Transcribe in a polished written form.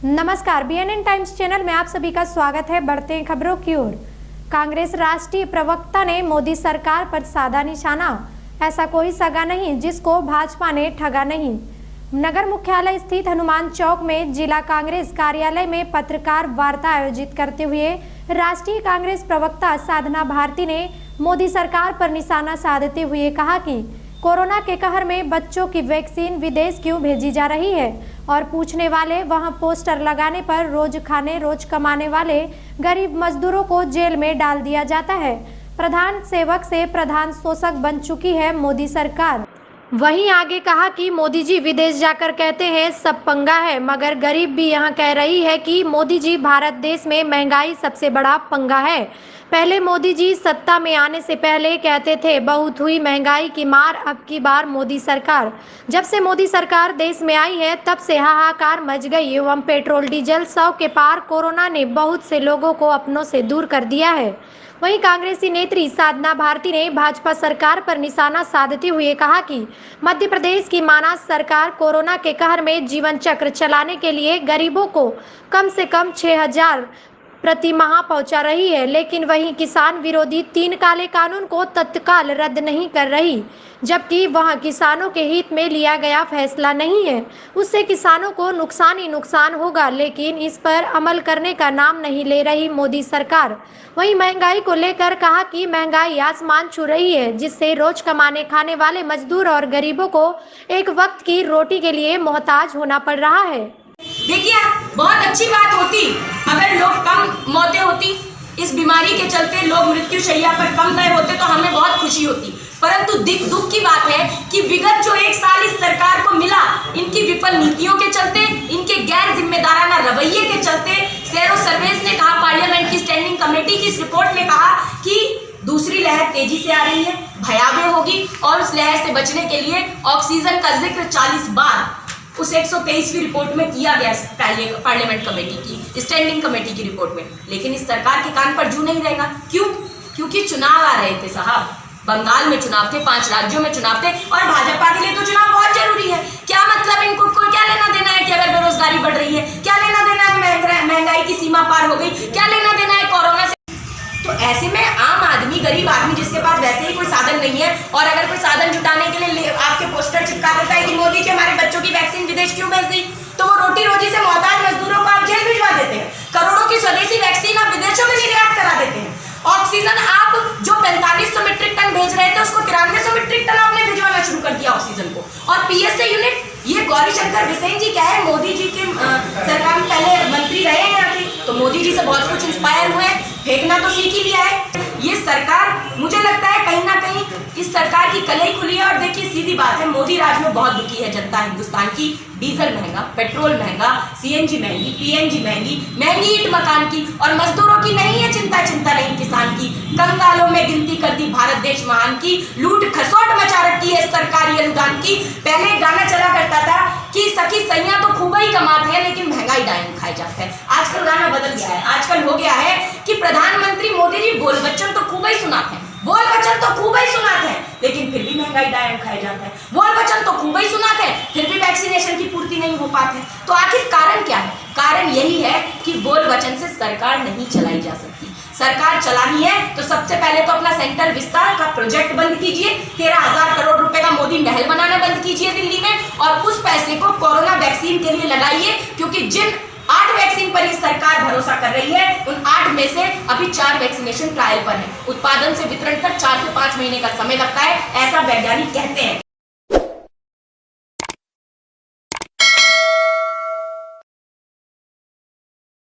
नमस्कार, BNN times channel में आप सभी का स्वागत है। बढ़ते हैं खबरों की ओर। कांग्रेस राष्ट्रीय प्रवक्ता ने मोदी सरकार पर साधा निशाना। ऐसा कोई सगा नहीं जिसको भाजपा ने ठगा नहीं। नगर मुख्यालय स्थित हनुमान चौक में जिला कांग्रेस कार्यालय में पत्रकार वार्ता आयोजित करते हुए राष्ट्रीय कांग्रेस प्रवक्ता साधना भारती ने मोदी सरकार पर निशाना साधते हुए कहा कि कोरोना के कहर में बच्चों की वैक्सीन विदेश क्यों भेजी जा रही है और पूछने वाले वहां पोस्टर लगाने पर रोज खाने रोज कमाने वाले गरीब मजदूरों को जेल में डाल दिया जाता है। प्रधान सेवक से प्रधान शोषक बन चुकी है मोदी सरकार। वहीं आगे कहा कि मोदी जी विदेश जाकर कहते हैं सब पंगा है, मगर गरीब भी यहां कह रही है कि मोदी जी भारत देश में महंगाई सबसे बड़ा पंगा है। पहले मोदी जी सत्ता में आने से पहले कहते थे बहुत हुई महंगाई की मार, अब की बार मोदी सरकार। जब से मोदी सरकार देश में आई है तब से हाहाकार मच गई एवं पेट्रोल डीजल 100 के पार। कोरोना ने बहुत से लोगों को अपनों से दूर कर दिया है। वहीं कांग्रेसी नेत्री साधना भारती ने भाजपा सरकार पर निशाना साधते हुए कहा कि मध्य प्रदेश की माना सरकार कोरोना के कहर में जीवन चक्र चलाने के लिए गरीबों को कम से कम 6,000 प्रति माह पहुंचा रही है, लेकिन वहीं किसान विरोधी 3 काले कानून को तत्काल रद्द नहीं कर रही, जबकि वह किसानों के हित में लिया गया फैसला नहीं है। उससे किसानों को नुकसान ही नुकसान होगा, लेकिन इस पर अमल करने का नाम नहीं ले रही मोदी सरकार। वहीं महंगाई को लेकर कहा कि महंगाई आसमान छू रही है, जिससे रोज कमाने खाने वाले मजदूर और गरीबों को एक वक्त की रोटी के लिए मोहताज होना पड़ रहा है। देखिए, बहुत अच्छी बात होती अगर लोग कम मौतें होती, इस बीमारी के चलते लोग मृत्यु शैया पर कम गए होते तो हमें बहुत खुशी होती। परंतु दुख की बात है कि विगत जो 1 साल इस सरकार को मिला, इनकी विफल नीतियों के चलते, इनके गैर जिम्मेदाराना रवैये के चलते, सेरो सर्वेस ने कहा, पार्लियामेंट की स्टैंडिंग कमेटी की इस रिपोर्ट ने कहा कि दूसरी लहर तेजी से आ रही है, भयावह होगी और उस लहर से बचने के लिए ऑक्सीजन का जिक्र 40 बार उस 123वीं रिपोर्ट में किया गया पार्लियामेंट कमेटी की स्टैंडिंग कमेटी की रिपोर्ट में। लेकिन इस सरकार के कान पर जू नहीं रहेगा। क्यों? क्योंकि चुनाव आ रहे थे साहब। बंगाल में चुनाव थे, 5 राज्यों में चुनाव थे और भाजपा के लिए तो चुनाव बहुत जरूरी है। क्या मतलब, इनको कोई क्या लेना देना है कि अगर बेरोजगारी बढ़ रही है? क्या लेना देना है महंगाई की सीमा पार हो गई? क्या लेना देना है कोरोना से? तो ऐसे में आम आदमी, गरीब आदमी जिसके पास वैसे ही कोई साधन नहीं है और अगर कोई साधन जुटाने के लिए आपके पोस्टर चिपका देता है कि मोदी जी हमारे बच्चों की वैक्सीन विदेश क्यों भेज दी, तो वो रोटी रोजी से मोहताज मजदूरों को आप जेल भिजवा देते हैं। करोड़ों की स्वदेशी वैक्सीन आप विदेशों में निर्यात करा देते हैं। ऑक्सीजन आप जो 4500 मीट्रिक टन भेज रहे थे उसको 9300 मीट्रिक टन आपने भिजवाना शुरू कर दिया ऑक्सीजन को। और PSA यूनिट, ये गौरीशंकर बिसेन जी क्या है, मोदी जी के सरकार में पहले मंत्री रहे हैं यहाँ के, तो मोदी जी से बहुत कुछ इंस्पायर हुए, फेंकना तो सीख ही लिया है। ये सरकार, मुझे लगता है कहीं ना कहीं इस सरकार की कलई खुली है। और देखिए, सीधी बात है, मोदी राज में बहुत दुखी है जनता हिंदुस्तान की। डीजल महंगा, पेट्रोल महंगा, CNG महंगी, PNG महंगी ईंट मकान की, और मजदूरों की नहीं है चिंता नहीं किसान की। कंगालों में गिनती कर दी भारत देश महान की, लूट खसोट मचा रखी है सरकारी अनुदान की। पहले गाना चला करता था कि सखी सैया तो खूब ही कमाते हैं लेकिन महंगाई डाइन खाए जाते हैं। आजकल गाना बदल गया है। आजकल हो गया है कि प्रधानमंत्री मोदी जी बोल वचन तो खूब ही सुनाते हैं, बोल वचन तो खूब ही सुनाते हैं, लेकिन फिर भी महंगाई डाइन खाए जाता है। बोल वचन तो खूब ही सुनाते हैं, फिर भी वैक्सीनेशन की पूर्ति नहीं हो पाती। तो आखिर कारण क्या है? कारण यही है कि बोल वचन से सरकार नहीं चलाई जा सकती। सरकार चलानी है तो सबसे पहले तो अपना सेंट्रल विस्तार का प्रोजेक्ट बंद कीजिए, 13,000 करोड़ रुपए का मोदी महल बनाना बंद कीजिए दिल्ली में, और उस पैसे को कोरोना वैक्सीन के लिए लगाइए। क्योंकि जिन 8 वैक्सीन पर ये सरकार भरोसा कर रही है, उन 8 में से अभी 4 वैक्सीनेशन ट्रायल पर है। उत्पादन से वितरण तक 4 से 5 महीने का समय लगता है, ऐसा वैज्ञानिक कहते हैं।